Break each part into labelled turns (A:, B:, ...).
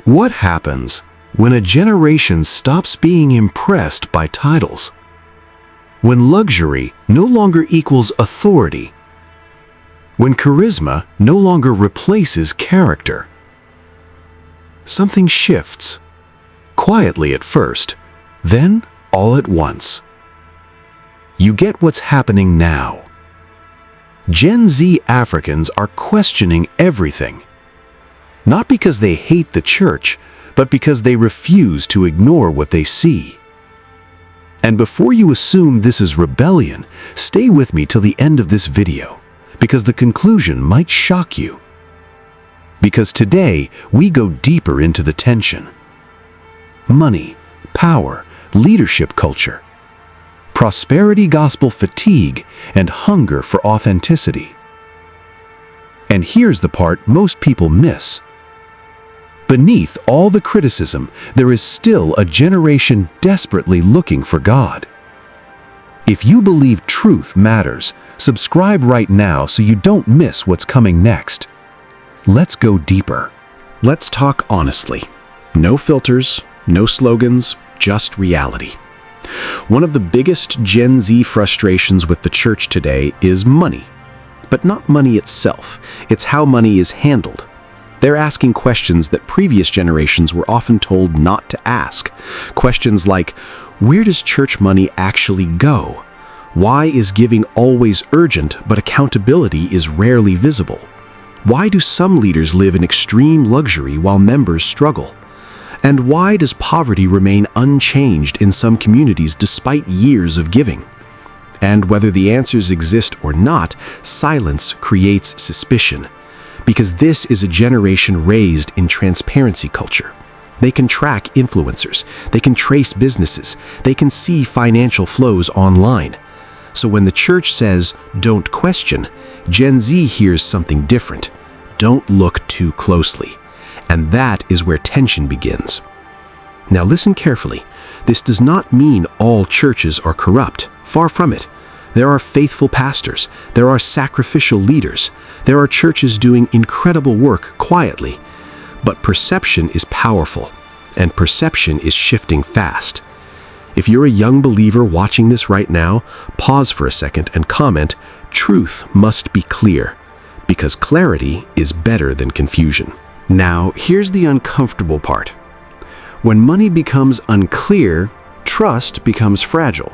A: What happens when a generation stops being impressed by titles? When luxury no longer equals authority? When charisma no longer replaces character? Something shifts, quietly at first, then all at once. You get what's happening now. Gen Z Africans are questioning everything. Not because they hate the church, but because they refuse to ignore what they see. And before you assume this is rebellion, stay with me till the end of this video, because the conclusion might shock you. Because today, we go deeper into the tension. Money, power, leadership culture, prosperity gospel fatigue, and hunger for authenticity. And here's the part most people miss. Beneath all the criticism, there is still a generation desperately looking for God. If you believe truth matters, subscribe right now so you don't miss what's coming next. Let's go deeper. Let's talk honestly. No filters, no slogans, just reality. One of the biggest Gen Z frustrations with the church today is money. But not money itself, it's how money is handled. They're asking questions that previous generations were often told not to ask. Questions like, where does church money actually go? Why is giving always urgent but accountability is rarely visible? Why do some leaders live in extreme luxury while members struggle? And why does poverty remain unchanged in some communities despite years of giving? And whether the answers exist or not, silence creates suspicion. Because this is a generation raised in transparency culture. They can track influencers, they can trace businesses, they can see financial flows online. So when the church says, don't question, Gen Z hears something different. Don't look too closely. And that is where tension begins. Now listen carefully. This does not mean all churches are corrupt. Far from it. There are faithful pastors. There are sacrificial leaders. There are churches doing incredible work quietly. But perception is powerful, and perception is shifting fast. If you're a young believer watching this right now, pause for a second and comment, truth must be clear, because clarity is better than confusion. Now, here's the uncomfortable part. When money becomes unclear, trust becomes fragile.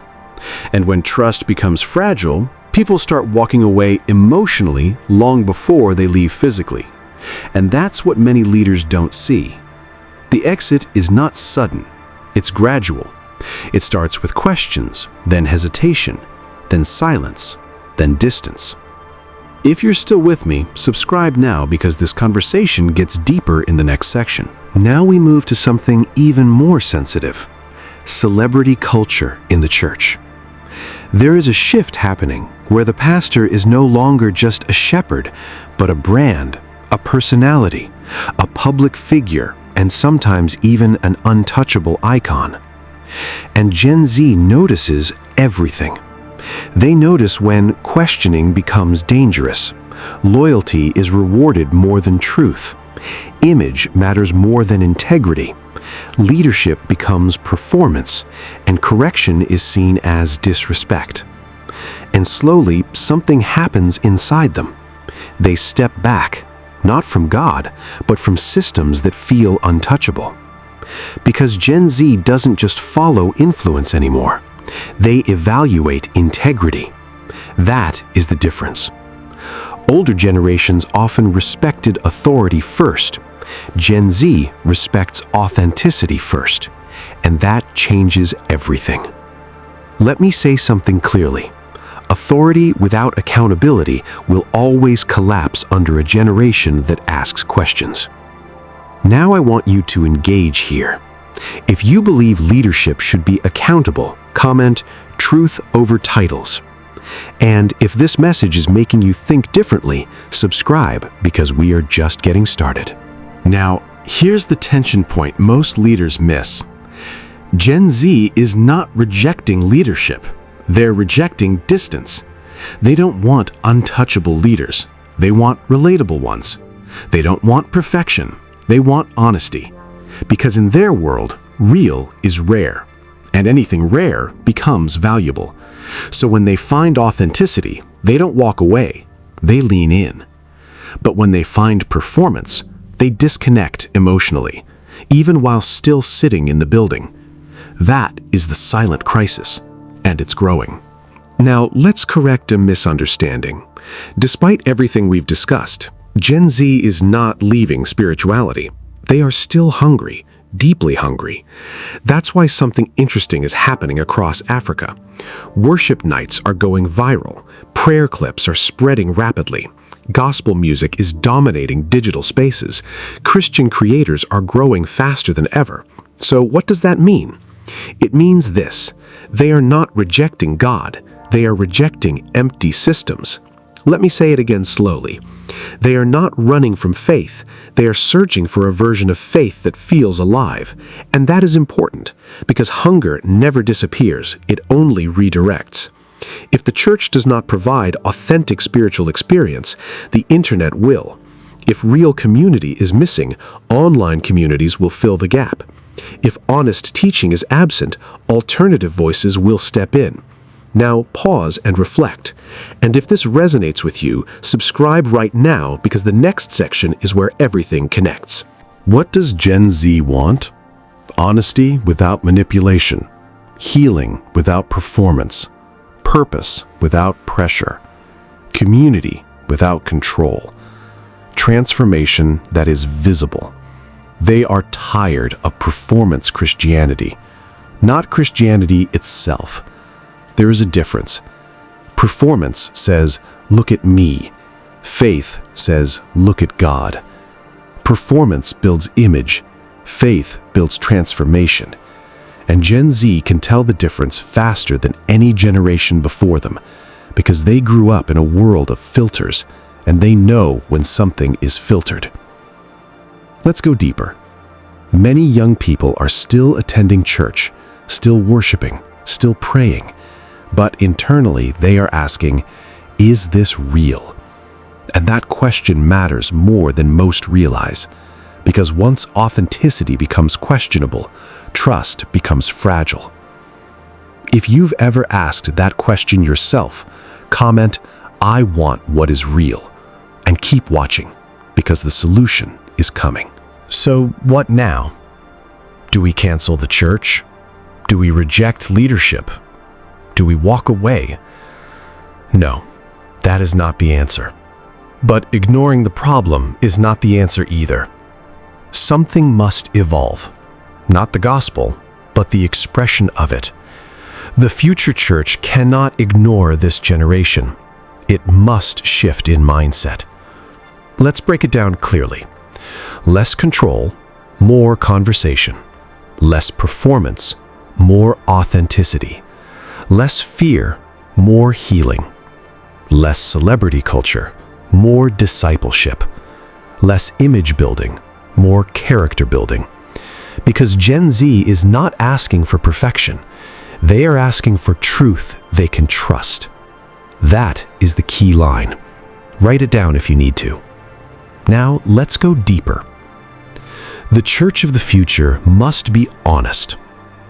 A: And when trust becomes fragile, people start walking away emotionally long before they leave physically. And that's what many leaders don't see. The exit is not sudden, it's gradual. It starts with questions, then hesitation, then silence, then distance. If you're still with me, subscribe now because this conversation gets deeper in the next section. Now we move to something even more sensitive: celebrity culture in the church. There is a shift happening where the pastor is no longer just a shepherd, but a brand, a personality, a public figure, and sometimes even an untouchable icon. And Gen Z notices everything. They notice when questioning becomes dangerous, loyalty is rewarded more than truth, image matters more than integrity, leadership becomes performance, and correction is seen as disrespect. And slowly, something happens inside them. They step back, not from God, but from systems that feel untouchable. Because Gen Z doesn't just follow influence anymore. They evaluate integrity. That is the difference. Older generations often respected authority first. Gen Z respects authenticity first, and that changes everything. Let me say something clearly. Authority without accountability will always collapse under a generation that asks questions. Now I want you to engage here. If you believe leadership should be accountable, comment "truth over titles." And if this message is making you think differently, subscribe because we are just getting started. Now, here's the tension point most leaders miss. Gen Z is not rejecting leadership. They're rejecting distance. They don't want untouchable leaders. They want relatable ones. They don't want perfection. They want honesty. Because in their world, real is rare, and anything rare becomes valuable. So when they find authenticity, they don't walk away, they lean in. But when they find performance, they disconnect emotionally, even while still sitting in the building. That is the silent crisis, and it's growing. Now, let's correct a misunderstanding. Despite everything we've discussed, Gen Z is not leaving spirituality. They are still hungry, deeply hungry. That's why something interesting is happening across Africa. Worship nights are going viral. Prayer clips are spreading rapidly. Gospel music is dominating digital spaces. Christian creators are growing faster than ever. So what does that mean? It means this: they are not rejecting God, they are rejecting empty systems. Let me say it again slowly. They are not running from faith, they are searching for a version of faith that feels alive. And that is important, because hunger never disappears, it only redirects. If the church does not provide authentic spiritual experience, the internet will. If real community is missing, online communities will fill the gap. If honest teaching is absent, alternative voices will step in. Now pause and reflect. And if this resonates with you, subscribe right now, because the next section is where everything connects. What does Gen Z want? Honesty without manipulation, healing without performance, purpose without pressure, community without control, transformation that is visible. They are tired of performance Christianity, not Christianity itself. There is a difference. Performance says, "Look at me." Faith says, "Look at God." Performance builds image. Faith builds transformation. And Gen Z can tell the difference faster than any generation before them, because they grew up in a world of filters, and they know when something is filtered. Let's go deeper. Many young people are still attending church, still worshiping, still praying, but internally they are asking, is this real? And that question matters more than most realize, because once authenticity becomes questionable, trust becomes fragile. If you've ever asked that question yourself, comment, "I want what is real," and keep watching, because the solution is coming. So what now? Do we cancel the church? Do we reject leadership? Do we walk away? No, that is not the answer. But ignoring the problem is not the answer either. Something must evolve. Not the gospel, but the expression of it. The future church cannot ignore this generation. It must shift in mindset. Let's break it down clearly. Less control, more conversation. Less performance, more authenticity. Less fear, more healing. Less celebrity culture, more discipleship. Less image building, more character building. Because Gen Z is not asking for perfection. They are asking for truth they can trust. That is the key line. Write it down if you need to. Now, let's go deeper. The church of the future must be honest.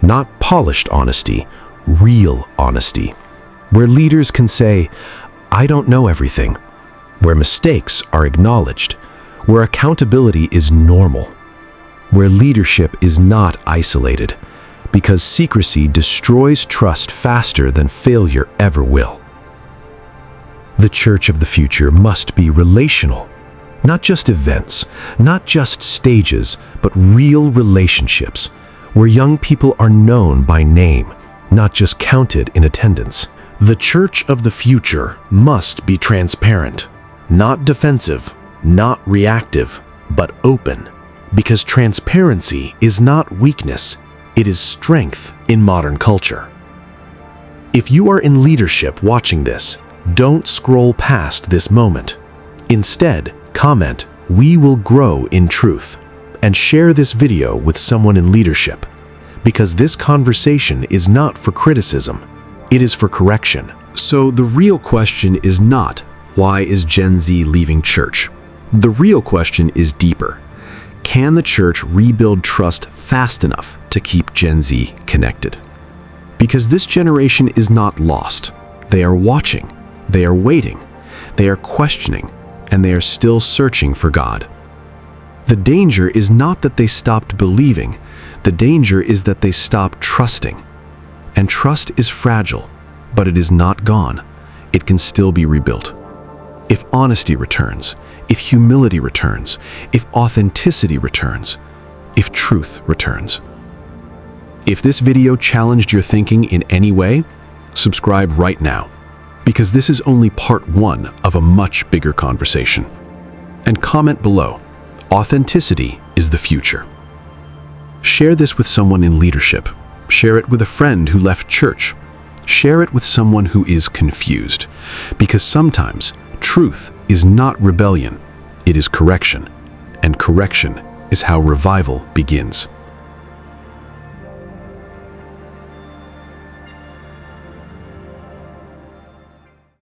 A: Not polished honesty, real honesty. Where leaders can say, "I don't know everything." Where mistakes are acknowledged. Where accountability is normal. Where leadership is not isolated, because secrecy destroys trust faster than failure ever will. The church of the future must be relational. Not just events, not just stages, but real relationships, where young people are known by name, not just counted in attendance. The church of the future must be transparent, not defensive, not reactive, but open, because transparency is not weakness, it is strength in modern culture. If you are in leadership watching this, don't scroll past this moment. Instead, comment, "We will grow in truth," and share this video with someone in leadership, because this conversation is not for criticism, it is for correction. So the real question is not, why is Gen Z leaving church? The real question is deeper. Can the church rebuild trust fast enough to keep Gen Z connected? Because this generation is not lost. They are watching, they are waiting, they are questioning, and they are still searching for God. The danger is not that they stopped believing, the danger is that they stopped trusting. And trust is fragile, but it is not gone. It can still be rebuilt. If honesty returns, if humility returns, if authenticity returns, if truth returns. If this video challenged your thinking in any way, subscribe right now, because this is only part one of a much bigger conversation. And comment below, authenticity is the future. Share this with someone in leadership. Share it with a friend who left church. Share it with someone who is confused, because sometimes truth is not rebellion, it is correction, and correction is how revival begins.